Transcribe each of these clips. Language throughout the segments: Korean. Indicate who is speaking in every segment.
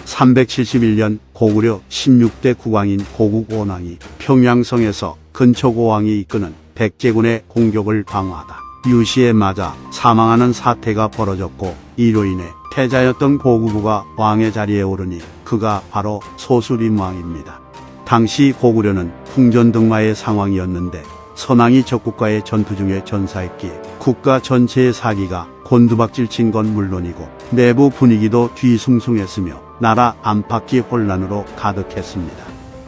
Speaker 1: 371년 고구려 16대 국왕인 고국원왕이 평양성에서 근초고왕이 이끄는 백제군의 공격을 방어하다 유시에 맞아 사망하는 사태가 벌어졌고, 이로 인해 태자였던 고구부가 왕의 자리에 오르니 그가 바로 소수림왕입니다. 당시 고구려는 풍전등화의 상황이었는데 선왕이 적국과의 전투 중에 전사했기에 국가 전체의 사기가 곤두박질 친 건 물론이고 내부 분위기도 뒤숭숭했으며 나라 안팎이 혼란으로 가득했습니다.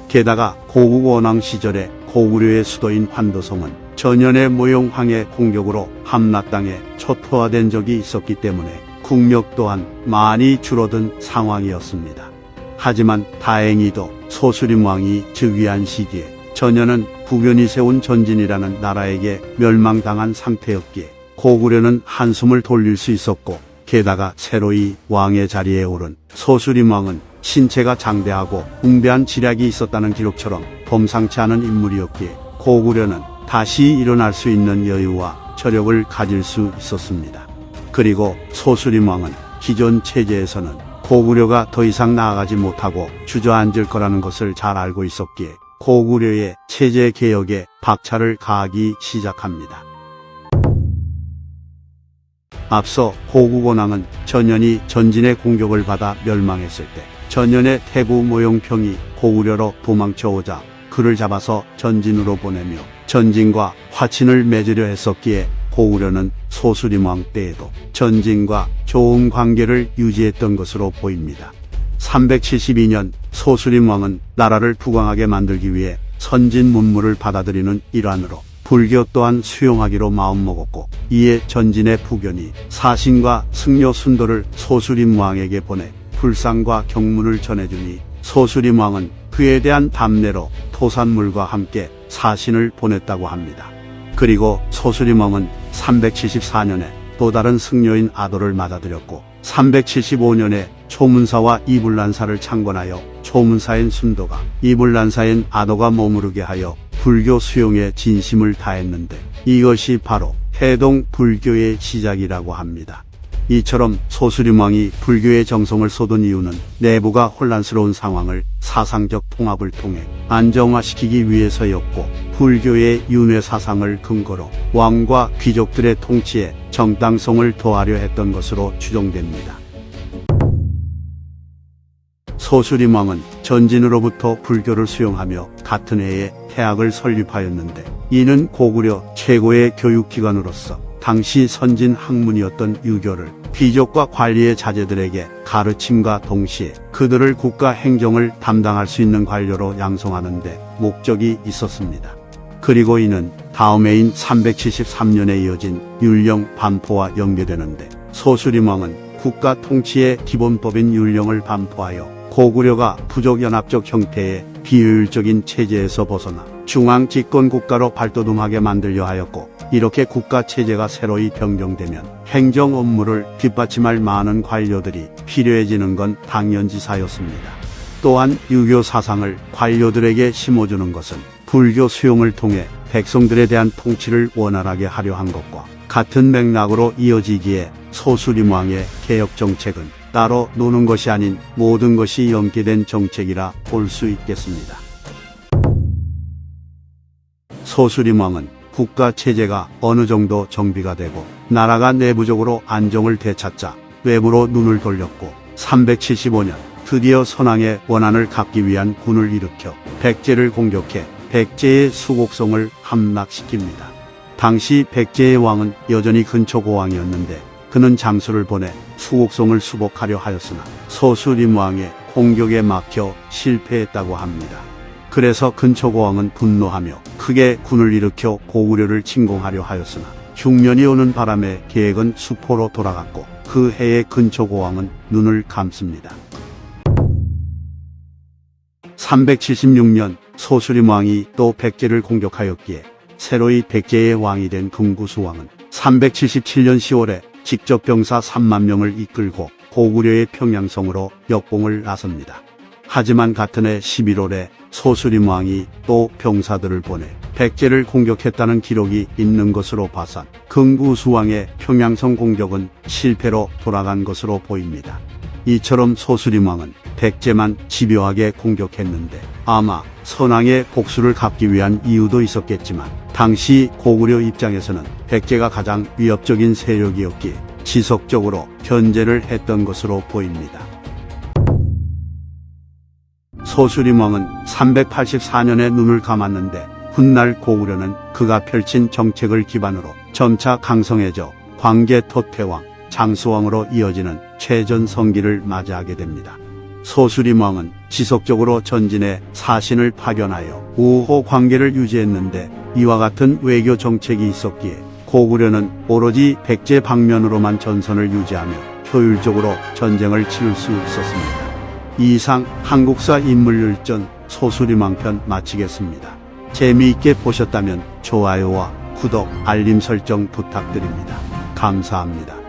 Speaker 1: 게다가 고국원왕 시절에 고구려의 수도인 환도성은 전연의 모용황의 공격으로 함락당해 초토화된 적이 있었기 때문에 국력 또한 많이 줄어든 상황이었습니다. 하지만 다행히도 소수림왕이 즉위한 시기에 전연은 부견이 세운 전진이라는 나라에게 멸망당한 상태였기에 고구려는 한숨을 돌릴 수 있었고, 게다가 새로이 왕의 자리에 오른 소수림왕은 신체가 장대하고 웅대한 지략이 있었다는 기록처럼 범상치 않은 인물이었기에 고구려는 다시 일어날 수 있는 여유와 저력을 가질 수 있었습니다. 그리고 소수림왕은 기존 체제에서는 고구려가 더 이상 나아가지 못하고 주저앉을 거라는 것을 잘 알고 있었기에 고구려의 체제 개혁에 박차를 가하기 시작합니다. 앞서 고국원왕은 전연이 전진의 공격을 받아 멸망했을 때 전연의 태구 모용평이 고구려로 도망쳐오자 그를 잡아서 전진으로 보내며 전진과 화친을 맺으려 했었기에 고구려는 소수림왕 때에도 전진과 좋은 관계를 유지했던 것으로 보입니다. 372년 소수림왕은 나라를 부강하게 만들기 위해 선진문물을 받아들이는 일환으로 불교 또한 수용하기로 마음먹었고, 이에 전진의 부견이 사신과 승려 순도를 소수림왕에게 보내 불상과 경문을 전해주니 소수림왕은 그에 대한 답례로 토산물과 함께 사신을 보냈다고 합니다. 그리고 소수림왕은 374년에 또 다른 승려인 아도를 맞아들였고 375년에 초문사와 이불란사를 창건하여 초문사인 순도가 이불란사인 아도가 머무르게 하여 불교 수용에 진심을 다했는데 이것이 바로 태동 불교의 시작이라고 합니다. 이처럼 소수림왕이 불교의 정성을 쏟은 이유는 내부가 혼란스러운 상황을 사상적 통합을 통해 안정화시키기 위해서였고, 불교의 윤회 사상을 근거로 왕과 귀족들의 통치에 정당성을 더하려 했던 것으로 추정됩니다. 소수림왕은 전진으로부터 불교를 수용하며 같은 해에 태학을 설립하였는데, 이는 고구려 최고의 교육기관으로서 당시 선진 학문이었던 유교를 귀족과 관리의 자제들에게 가르침과 동시에 그들을 국가 행정을 담당할 수 있는 관료로 양성하는 데 목적이 있었습니다. 그리고 이는 다음 해인 373년에 이어진 율령 반포와 연계되는데, 소수림왕은 국가 통치의 기본법인 율령을 반포하여 고구려가 부족연합적 형태의 비효율적인 체제에서 벗어나 중앙 집권 국가로 발돋움하게 만들려 하였고, 이렇게 국가 체제가 새로이 변경되면 행정 업무를 뒷받침할 많은 관료들이 필요해지는 건 당연지사였습니다. 또한 유교 사상을 관료들에게 심어주는 것은 불교 수용을 통해 백성들에 대한 통치를 원활하게 하려 한 것과 같은 맥락으로 이어지기에 소수림왕의 개혁 정책은 따로 노는 것이 아닌 모든 것이 연계된 정책이라 볼 수 있겠습니다. 소수림왕은 국가 체제가 어느 정도 정비가 되고 나라가 내부적으로 안정을 되찾자 외부로 눈을 돌렸고, 375년 드디어 선왕의 원한을 갚기 위한 군을 일으켜 백제를 공격해 백제의 수곡성을 함락시킵니다. 당시 백제의 왕은 여전히 근초고왕이었는데 그는 장수를 보내 수곡성을 수복하려 하였으나 소수림왕의 공격에 막혀 실패했다고 합니다. 그래서 근초고왕은 분노하며 크게 군을 일으켜 고구려를 침공하려 하였으나 흉년이 오는 바람에 계획은 수포로 돌아갔고 그 해에 근초고왕은 눈을 감습니다. 376년 소수림왕이 또 백제를 공격하였기에 새로이 백제의 왕이 된 금구수왕은 377년 10월에 직접 병사 3만 명을 이끌고 고구려의 평양성으로 역공을 나섭니다. 하지만 같은 해 11월에 소수림왕이 또 병사들을 보내 백제를 공격했다는 기록이 있는 것으로 봐선 금구수왕의 평양성 공격은 실패로 돌아간 것으로 보입니다. 이처럼 소수림왕은 백제만 집요하게 공격했는데 아마 선왕의 복수를 갚기 위한 이유도 있었겠지만 당시 고구려 입장에서는 백제가 가장 위협적인 세력이었기에 지속적으로 견제를 했던 것으로 보입니다. 소수림왕은 384년에 눈을 감았는데 훗날 고구려는 그가 펼친 정책을 기반으로 점차 강성해져 광개 토태왕, 장수왕으로 이어지는 최전성기를 맞이하게 됩니다. 소수림왕은 지속적으로 전진해 사신을 파견하여 우호 관계를 유지했는데 이와 같은 외교 정책이 있었기에 고구려는 오로지 백제 방면으로만 전선을 유지하며 효율적으로 전쟁을 치를 수 있었습니다. 이상 한국사 인물열전 소수림왕편 마치겠습니다. 재미있게 보셨다면 좋아요와 구독, 알림 설정 부탁드립니다. 감사합니다.